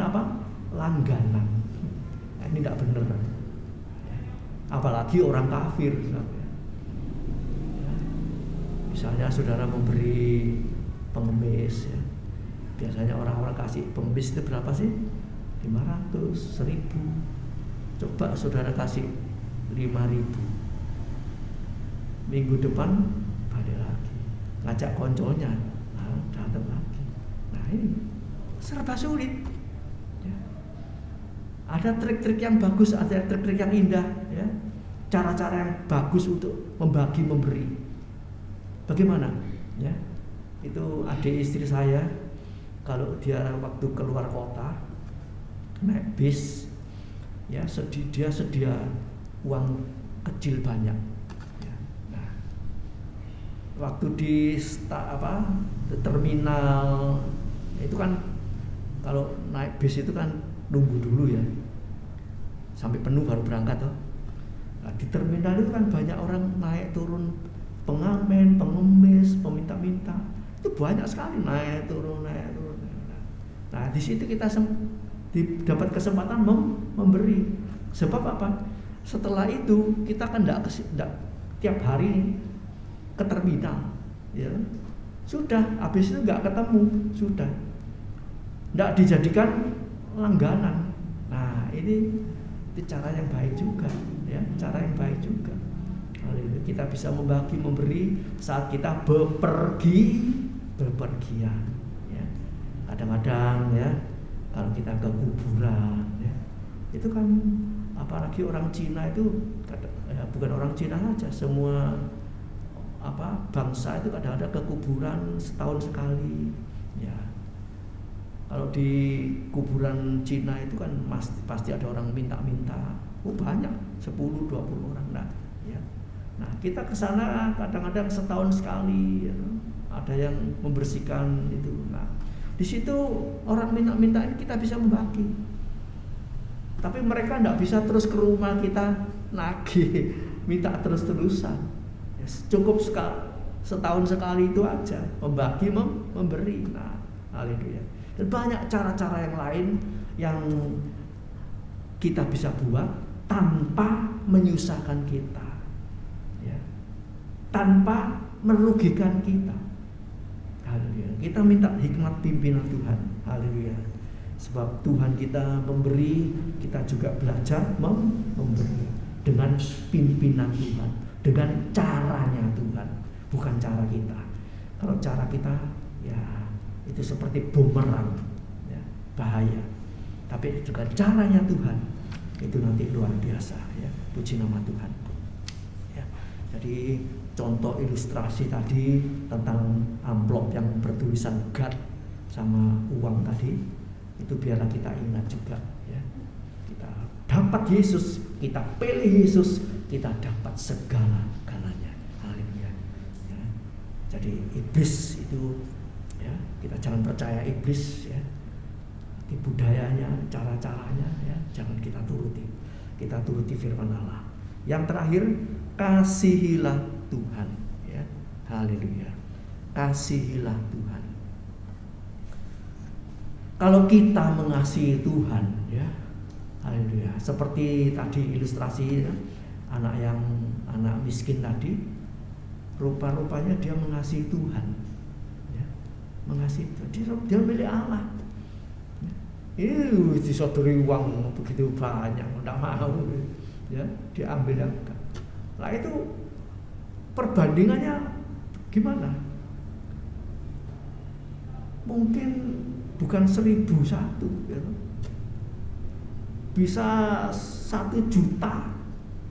langganan. Nah, ini tidak benar. Apalagi orang kafir. Ya. Misalnya saudara memberi pengemis, ya. Biasanya orang-orang kasih pengemis itu berapa sih? 500, 1000. Coba saudara kasih 5.000. Minggu depan balik lagi, ngajak konconya, datang lagi. Nah ini serba sulit. Ya. Ada trik-trik yang bagus, ada trik-trik yang indah, ya. Cara-cara yang bagus untuk membagi, memberi. Bagaimana? Ya, itu adik istri saya, kalau dia waktu keluar kota naik bis, ya dia sedia uang kecil banyak. Ya. Nah, waktu di terminal itu kan kalau naik bis itu kan nunggu dulu ya, sampai penuh baru berangkat toh. Nah, di terminal itu kan banyak orang naik turun, pengamen, pengemis, peminta-minta, itu banyak sekali naik turun. Nah di situ kita dapat kesempatan memberi. Sebab apa? Setelah itu kita kan tidak tiap hari ke terminal, ya. Sudah, habis itu nggak ketemu, sudah, tidak dijadikan langganan. Nah itu cara yang baik juga, ya, cara yang baik juga. Kita bisa membagi, memberi saat kita bepergian, ya. Kadang-kadang ya kalau kita ke kuburan, ya, itu kan apalagi orang Cina itu, ya, bukan orang Cina saja, semua bangsa itu kadang-kadang ke kuburan setahun sekali. Ya. Kalau di kuburan Cina itu kan pasti ada orang minta-minta. Banyak, 10-20 orang. Nah, kita ke sana kadang-kadang setahun sekali, ya. Ada yang membersihkan itu. Nah, di situ orang minta-minta ini kita bisa membagi. Tapi mereka tidak bisa terus ke rumah kita nagih, minta terus-terusan. Ya, cukup setahun sekali itu aja, membagi, memberi. Nah, haleluya. Dan banyak cara-cara yang lain yang kita bisa buat tanpa menyusahkan kita, ya, tanpa merugikan kita. Haleluya. Kita minta hikmat pimpinan Tuhan. Haleluya. Sebab Tuhan kita memberi, kita juga belajar memberi dengan pimpinan Tuhan, dengan caranya Tuhan, bukan cara kita. Kalau cara kita, ya itu seperti bumerang, ya, bahaya. Tapi dengan caranya Tuhan, itu nanti luar biasa, ya. Puji nama Tuhan. Ya. Jadi contoh ilustrasi tadi tentang amplop yang bertulisan God sama uang tadi, itu biarlah kita ingat juga, ya. Kita dapat Yesus, kita pilih Yesus, kita dapat segala-galanya. Haleluya. Ya. Jadi iblis itu, ya, kita jangan percaya iblis, ya. Di budayanya, cara-caranya, ya, jangan kita turuti. Kita turuti firman Allah. Yang terakhir, kasihilah Tuhan, ya. Haleluya. Kasihilah Tuhan. Kalau kita mengasihi Tuhan, ya, haleluya. Seperti tadi ilustrasi, ya, anak miskin tadi, rupa-rupanya dia mengasihi Tuhan, ya. Mengasihi Tuhan, dia milik Allah. Disodori uang begitu banyak, tidak mau, ya, diambil yang enggak. Nah itu perbandingannya gimana? Mungkin bukan 1.001, ya. Bisa 1 juta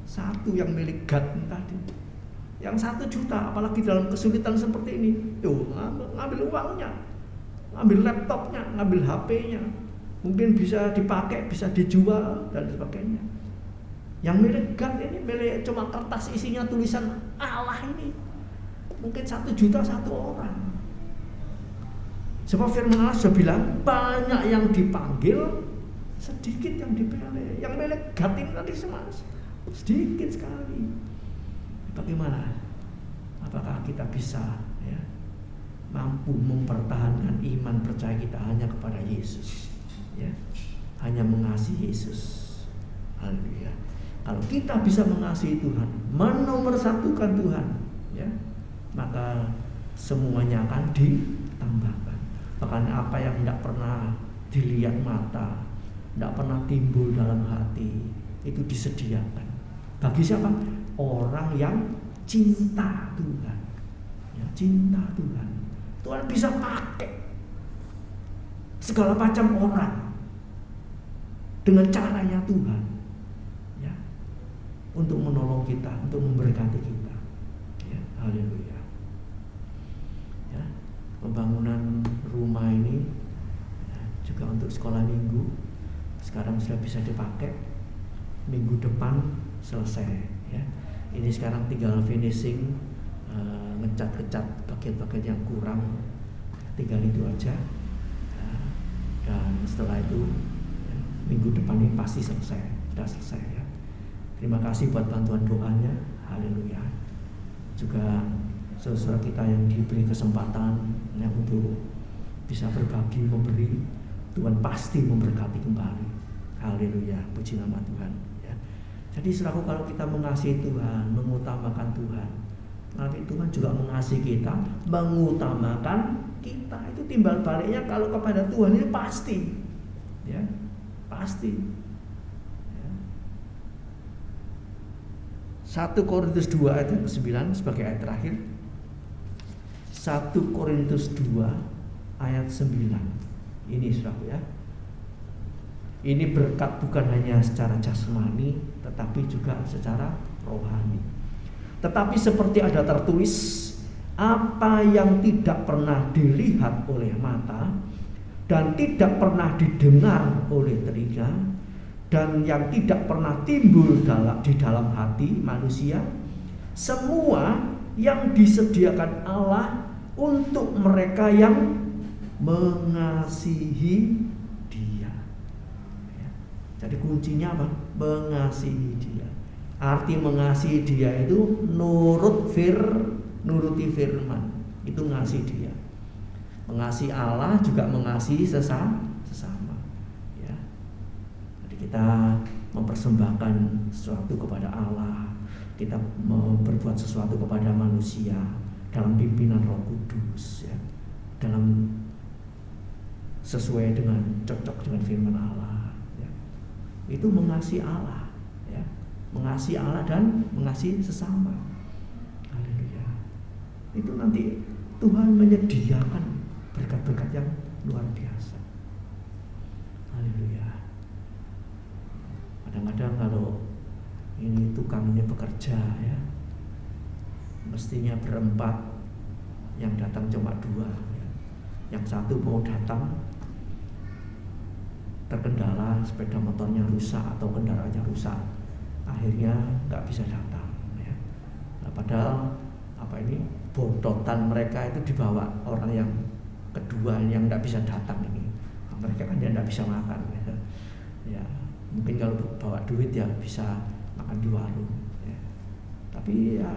satu yang milik God tadi. Yang 1 juta, apalagi dalam kesulitan seperti ini, ngambil uangnya, ngambil laptopnya, ngambil HP-nya. Mungkin bisa dipakai, bisa dijual dan sebagainya. Yang milik God ini, milik cuma kertas isinya tulisan Allah ini, mungkin 1 juta satu orang. Sebab firman Allah sudah bilang, banyak yang dipanggil, sedikit yang dipilih. Yang milik God ini tadi sedikit sekali. Bagaimana? Apakah kita bisa, ya, mampu mempertahankan iman percaya kita hanya kepada Yesus? Ya, hanya mengasihi Yesus. Haleluya. Kalau kita bisa mengasihi Tuhan, menomorsatukan Tuhan, ya, maka semuanya akan ditambahkan. Bahkan apa yang tidak pernah dilihat mata, tidak pernah timbul dalam hati, itu disediakan. Bagi siapa? Orang yang cinta Tuhan, ya, cinta Tuhan. Tuhan bisa pakai segala macam orang dengan caranya Tuhan, ya, untuk menolong kita, untuk memberkati kita, ya. Haleluya. Ya, pembangunan rumah ini, ya, juga untuk sekolah minggu sekarang sudah bisa dipakai. Minggu depan selesai, ya. Ini sekarang tinggal finishing, ngecat-ngecat bagian-bagian yang kurang, tinggal itu aja. Dan setelah itu, ya, minggu depan ini pasti selesai, sudah selesai, ya. Terima kasih buat bantuan doanya. Haleluya. Juga saudara kita yang diberi kesempatan, ya, untuk bisa berbagi, memberi, Tuhan pasti memberkati kembali. Haleluya. Puji nama Tuhan, ya. Jadi selaku kalau kita mengasihi Tuhan, mengutamakan Tuhan, nanti Tuhan juga mengasihi kita, mengutamakan kita. Itu timbal baliknya kalau kepada Tuhan ini pasti, ya, pasti, ya. 1 Korintus 2 ayat 9 sebagai ayat terakhir. 1 Korintus 2 ayat 9. Ini saudara, ya. Ini berkat bukan hanya secara jasmani, tetapi juga secara rohani. Tetapi seperti ada tertulis, apa yang tidak pernah dilihat oleh mata dan tidak pernah didengar oleh telinga dan yang tidak pernah timbul di dalam hati manusia, semua yang disediakan Allah untuk mereka yang mengasihi Dia. Jadi kuncinya apa? Mengasihi Dia. Arti mengasihi Dia itu nuruti firman. Itu ngasihi Dia. Mengasihi Allah juga mengasihi sesama. Ya. Jadi kita mempersembahkan sesuatu kepada Allah, kita berbuat sesuatu kepada manusia dalam pimpinan Roh Kudus, ya. Dalam sesuai dengan cocok dengan firman Allah, ya. Itu mengasihi Allah, ya. Mengasihi Allah dan mengasihi sesama. Haleluya. Itu nanti Tuhan menyediakan berkat-berkat yang luar biasa. Haleluya. Kadang-kadang kalau ini tukang ini bekerja, ya, mestinya berempat, yang datang cuma 2, ya. Yang satu mau datang terkendala sepeda motornya rusak atau kendaraannya rusak, akhirnya nggak bisa datang, ya. Nah, padahal bontotan mereka itu dibawa orang yang kedua yang nggak bisa datang ini. Nah, mereka kan dia nggak bisa makan, ya. Ya, mungkin kalau bawa duit ya bisa makan di warung, ya. Tapi ya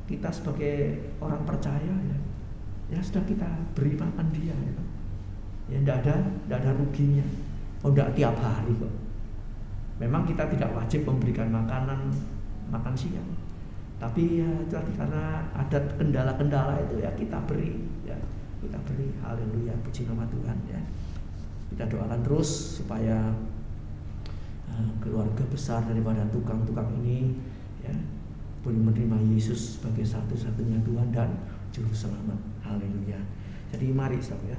kita sebagai orang percaya, ya sudah kita beri makan dia, ya. Ya tidak ada ruginya. Oh, tidak tiap hari kok. Memang kita tidak wajib memberikan makan siang, tapi ya karena ada kendala-kendala itu ya kita beri, ya kita beri. Haleluya, puji nama Tuhan, ya. Kita doakan terus supaya keluarga besar daripada tukang-tukang ini, ya, boleh menerima Yesus sebagai satu-satunya Tuhan dan Juru Selamat. Haleluya. Jadi mari saudara, ya.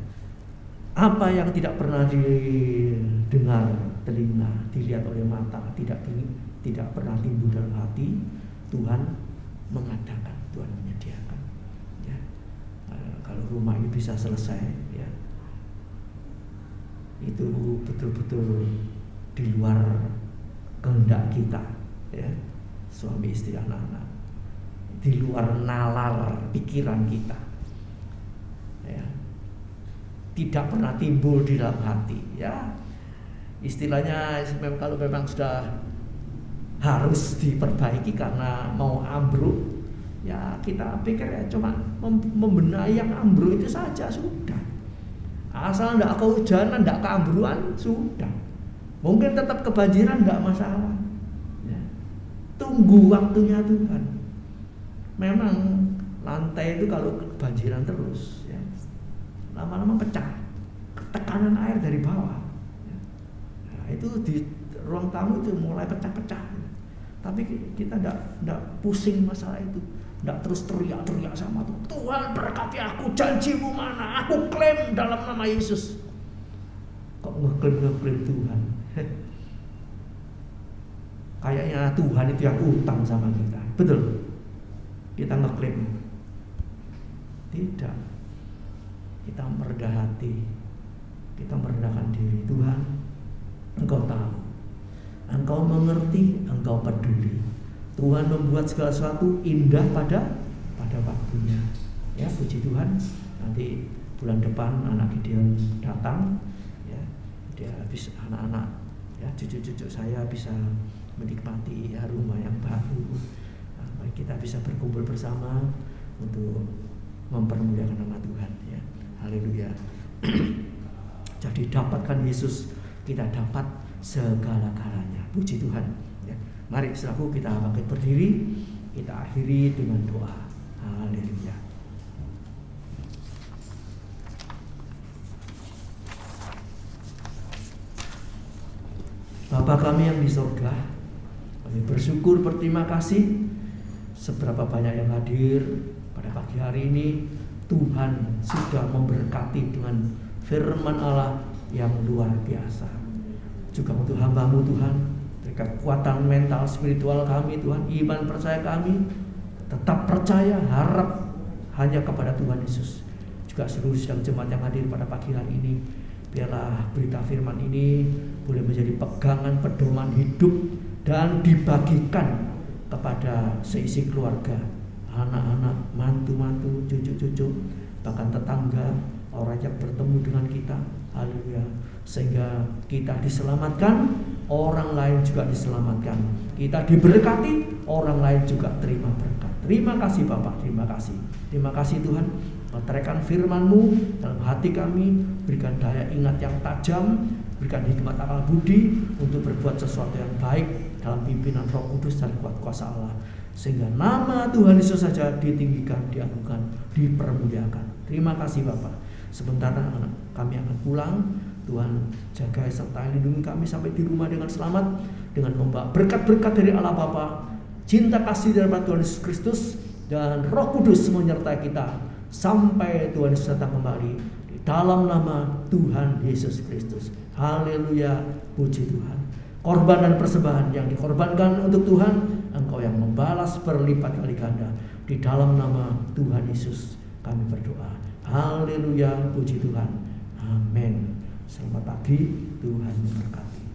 Apa yang tidak pernah didengar telinga, dilihat oleh mata, tidak pernah timbul dalam hati, Tuhan mengadakan, Tuhan menyediakan, ya. Kalau rumah ini bisa selesai, ya, itu betul-betul di luar kehendak kita, ya, suami istri anak-anak, di luar nalar pikiran kita, ya, tidak pernah timbul di dalam hati, ya. Istilahnya kalau memang sudah harus diperbaiki karena mau ambruk, ya kita pikir ya cuma membenahi yang ambruk itu saja sudah. Asal tidak kehujanan, tidak keambruan, sudah. Mungkin tetap kebanjiran tidak masalah, ya. Tunggu waktunya Tuhan. Memang lantai itu kalau kebanjiran terus, ya, lama-lama pecah, tekanan air dari bawah, ya. Nah, itu di ruang tamu itu mulai pecah-pecah, ya. Tapi kita tidak pusing masalah itu, tidak terus teriak-teriak sama Tuhan, Tuhan berkati aku, janjimu mana, aku klaim dalam nama Yesus. Kok ngeklaim Tuhan? Kayaknya Tuhan itu yang utang sama kita, betul? Kita ngeklaim? Tidak. Kita merendah hati, kita merendahkan diri. Tuhan, Engkau tahu, Engkau mengerti, Engkau peduli. Tuhan membuat segala sesuatu indah pada waktunya. Ya, puji Tuhan. Nanti bulan depan anak Gideon datang, ya, dia habis anak-anak, ya, cucu-cucu saya bisa menikmati, ya, rumah yang baru. Nah, mari kita bisa berkumpul bersama untuk mempermuliakan nama Tuhan, ya. Haleluya. Jadi dapatkan Yesus, kita dapat segala-galanya. Puji Tuhan, ya. Mari setelah kita bangkit berdiri, kita akhiri dengan doa. Haleluya. Bapa kami yang di surga, kami bersyukur, berterima kasih seberapa banyak yang hadir pada pagi hari ini. Tuhan sudah memberkati dengan firman Allah yang luar biasa. Juga untuk hamba-Mu Tuhan, beri kekuatan mental spiritual kami Tuhan, iman percaya kami tetap percaya, harap hanya kepada Tuhan Yesus. Juga seluruh sidang jemaat yang hadir pada pagi hari ini, biarlah berita firman ini boleh menjadi pegangan pedoman hidup dan dibagikan kepada seisi keluarga, anak-anak, mantu-mantu, cucu-cucu, bahkan tetangga, orang yang bertemu dengan kita. Haleluya. Sehingga kita diselamatkan, orang lain juga diselamatkan. Kita diberkati, orang lain juga terima berkat. Terima kasih Bapak, terima kasih. Terima kasih Tuhan. Meteraikan firman-Mu dalam hati kami, berikan daya ingat yang tajam, berikan hikmat akal budi untuk berbuat sesuatu yang baik dalam pimpinan Roh Kudus dan kuat kuasa Allah, sehingga nama Tuhan Yesus saja ditinggikan, diagungkan, dipermuliakan. Terima kasih Bapak. Sebentar kami akan pulang. Tuhan jaga serta lindungi kami sampai di rumah dengan selamat, dengan membawa berkat-berkat dari Allah Bapa, cinta kasih dari Tuhan Yesus Kristus, dan Roh Kudus menyertai kita sampai Tuhan Yesus datang kembali, di dalam nama Tuhan Yesus Kristus. Haleluya, puji Tuhan. Korban dan persembahan yang dikorbankan untuk Tuhan, Engkau yang membalas berlipat kali ganda. Di dalam nama Tuhan Yesus kami berdoa. Haleluya, puji Tuhan. Amin. Selamat pagi, Tuhan memberkati.